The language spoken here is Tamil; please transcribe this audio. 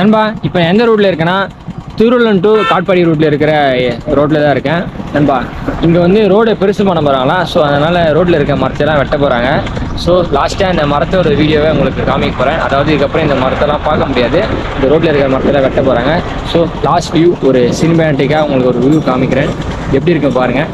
நண்பா இப்போ எந்த ரோட்டில் இருக்கேன்னா திருவள்ளூர் டு காட்பாடி ரோட்டில் இருக்கிற ரோட்டில் தான் இருக்கேன் நண்பா. இங்கே வந்து ரோடை பெருசு பண்ண போகிறாங்களா, ஸோ அதனால் ரோட்டில் இருக்க மரத்தெல்லாம் வெட்ட போகிறாங்க. ஸோ லாஸ்ட்டாக இந்த மரத்தோட வீடியோவை உங்களுக்கு காமிக்க போகிறேன். அதாவது இதுக்கப்புறம் இந்த மரத்தெல்லாம் பார்க்க முடியாது, இந்த ரோட்டில் இருக்கிற மரத்தெல்லாம் வெட்ட போகிறாங்க. ஸோ லாஸ்ட் வியூ ஒரு சினிமேட்டிக்காக உங்களுக்கு ஒரு வியூ காமிக்கிறேன், எப்படி இருக்கு பாருங்கள்.